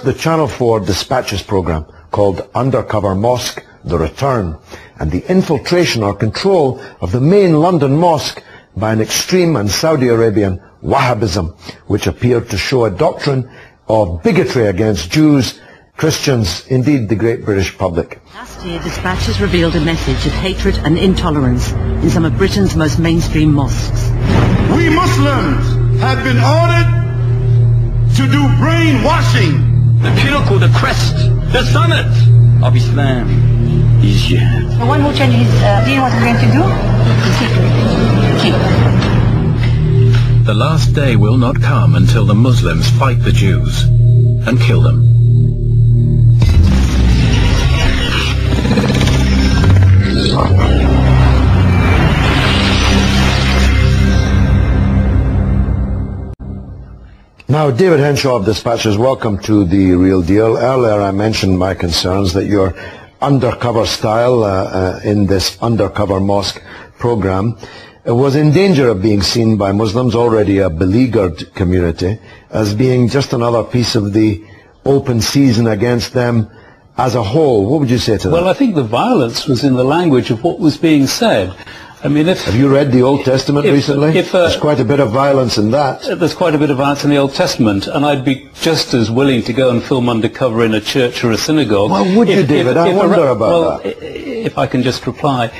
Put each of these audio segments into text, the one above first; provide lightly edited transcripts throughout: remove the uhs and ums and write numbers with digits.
the Channel 4 Dispatches program called Undercover Mosque, The Return, and the infiltration or control of the main London mosque by an extreme and Saudi Arabian Wahhabism, which appeared to show a doctrine of bigotry against Jews, Christians, indeed the great British public. Last year, Dispatches revealed a message of hatred and intolerance in some of Britain's most mainstream mosques. We Muslims have been ordered to do brainwashing. The pinnacle, the crest, the summit of Islam is jihad. The one who changes his deen, what he's going to do? Keep. The last day will not come until the Muslims fight the Jews and kill them. Now, David Henshaw of Dispatches, welcome to The Real Deal. Earlier I mentioned my concerns that your undercover style in this undercover mosque program was in danger of being seen by Muslims, already a beleaguered community, as being just another piece of the open season against them as a whole. What would you say to that? Well, I think the violence was in the language of what was being said. I mean, have you read the Old Testament recently? There's quite a bit of violence in that. There's quite a bit of violence in the Old Testament, and I'd be just as willing to go and film undercover in a church or a synagogue. Well, would you, David? I wonder about that. If I can just reply,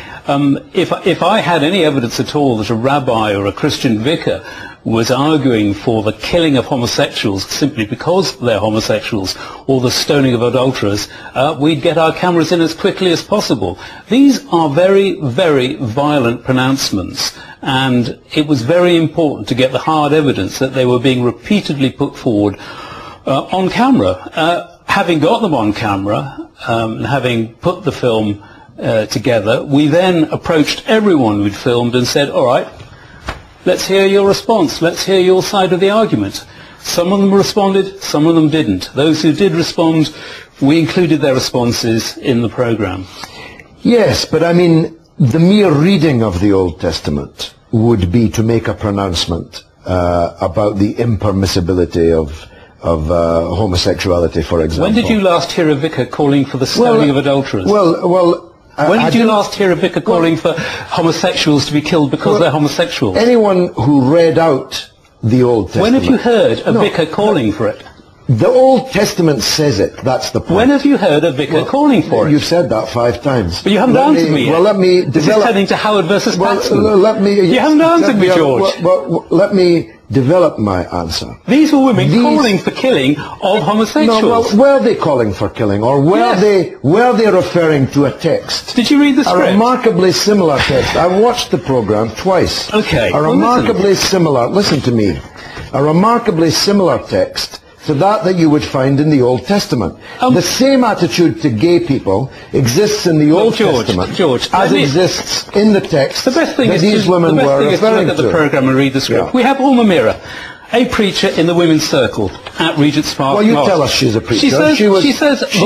if I had any evidence at all that a rabbi or a Christian vicar was arguing for the killing of homosexuals simply because they're homosexuals, or the stoning of adulterers, we'd get our cameras in as quickly as possible. These are very, very violent pronouncements, and it was very important to get the hard evidence that they were being repeatedly put forward on camera. Having got them on camera, and having put the film together, we then approached everyone we'd filmed and said, all right, let's hear your response. Let's hear your side of the argument. Some of them responded, some of them didn't. Those who did respond, we included their responses in the program. Yes, but I mean, the mere reading of the Old Testament would be to make a pronouncement about the impermissibility of homosexuality, for example. When did you last hear a vicar calling for the stoning of adulterers? When did you last hear a vicar calling for homosexuals to be killed because they're homosexuals? Anyone who read out the Old Testament... When have you heard a vicar calling for it? The Old Testament says it, that's the point. When have you heard a vicar calling for it? You've said that 5 times. But you haven't answered me yet. Well, let me develop... This is turning to Howard versus Paxton. You haven't answered me, George. Well, let me develop my answer. These were women calling for killing of homosexuals. No, well, were they calling for killing, or were they referring to a text? Did you read the script? A remarkably similar text. I watched the program twice. Okay. A remarkably similar, listen to me, a remarkably similar text to that you would find in the Old Testament. The same attitude to gay people exists in the Old Testament as exists in the text that these women were referring to. The best thing is to look at the program and read the script. Yeah. We have Ulma Mira, a preacher in the women's circle at Regent's Park. Well, you tell us she's a preacher. She says she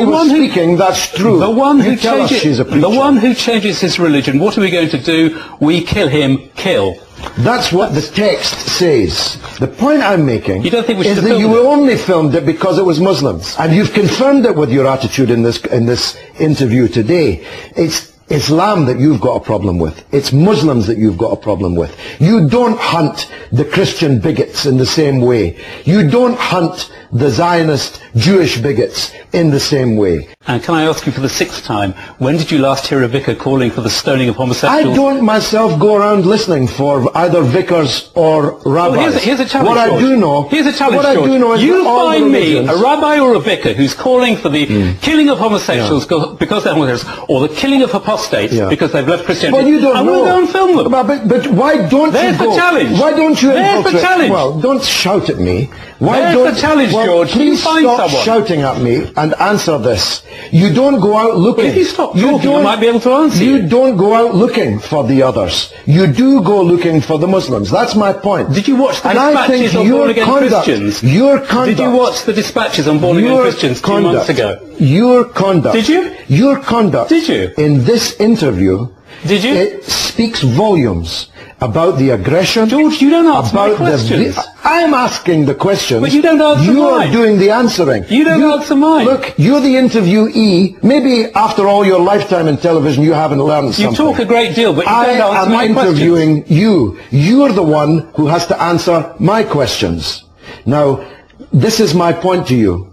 was speaking, that's true. The one who tell us she's a preacher. The one who changes his religion, what are we going to do? We kill him, kill. That's what the text says. The point I'm making is that you only filmed it because it was Muslims. And you've confirmed it with your attitude in this interview today. It's Islam that you've got a problem with. It's Muslims that you've got a problem with. You don't hunt the Christian bigots in the same way. You don't hunt the Zionist Jewish bigots in the same way. And can I ask you for the 6th time, when did you last hear a vicar calling for the stoning of homosexuals? I don't myself go around listening for either vicars or rabbis. Well, here's a challenge, What George. I do know... Here's a challenge, George. I do know is you find me a rabbi or a vicar who's calling for the killing of homosexuals because they're homosexuals, or the killing of apostates because they've left Christianity. Well, you don't know. We'll go and film them. But why don't There's you go... the challenge. Why don't you There's the challenge. Well, don't shout at me. There's the challenge, George. Please stop shouting at me and answer this. You don't go out looking... Well, if you stop talking, I might be able to answer you. You don't go out looking for the others. You do go looking for the Muslims. That's my point. Did you watch the dispatches on born-again Christians? Your conduct... Did you watch the dispatches on born-again Christians 2 months ago? Your conduct... Did you? Your conduct... Did you? In this interview... Did you? It speaks volumes about the aggression. George, you don't answer my about questions. I'm asking the questions. But you don't answer You're mine. doing the answering. You don't answer mine. Look, you're the interviewee. Maybe after all your lifetime in television, you haven't learned something. You talk a great deal, but you don't answer my I am questions. interviewing you. You're the one who has to answer my questions. Now, this is my point to you.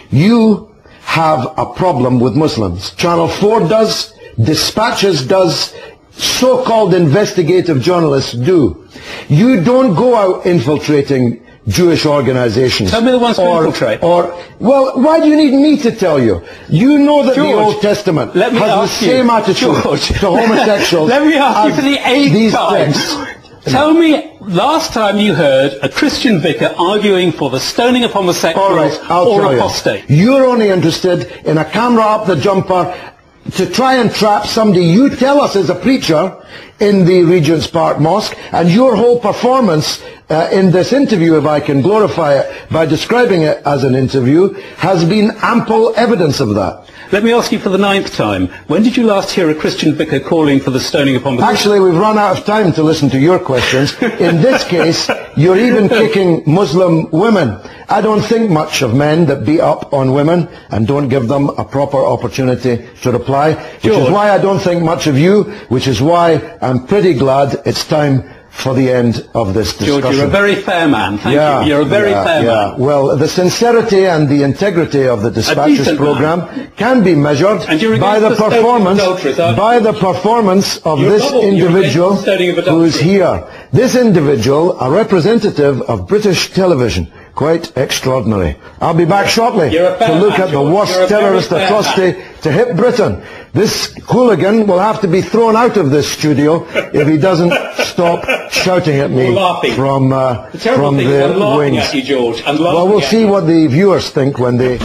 You have a problem with Muslims. Channel 4 does, Dispatches does, so-called investigative journalists do. You don't go out infiltrating Jewish organizations. Tell me the ones to infiltrate. Well, why do you need me to tell you? You know that George, the Old Testament let me has the ask you, same attitude George, to homosexuals. Let me ask you as for the 8th these time. texts. Tell me, last time you heard a Christian vicar arguing for the stoning of homosexuals All right, I'll or tell you. apostate. You're only interested in a camera up the jumper to try and trap somebody you tell us is a preacher in the Regent's Park Mosque, and your whole performance in this interview, if I can glorify it by describing it as an interview, has been ample evidence of that. Let me ask you for the 9th time. When did you last hear a Christian vicar calling for the stoning of homosexuals? Actually, we've run out of time to listen to your questions. In this case, you're even kicking Muslim women. I don't think much of men that beat up on women and don't give them a proper opportunity to reply, which is why I don't think much of you, which is why I'm pretty glad it's time for the end of this discussion. George, you're a very fair man. Thank you. You're a very fair man. Well, the sincerity and the integrity of the Dispatches program can be measured by the performance of this individual who's here. This individual, a representative of British television. Quite extraordinary. I'll be back shortly to look at the worst terrorist atrocity to hit Britain. This hooligan will have to be thrown out of this studio if he doesn't stop shouting at me from the wings. At you, George. Well, we'll see what the viewers think when they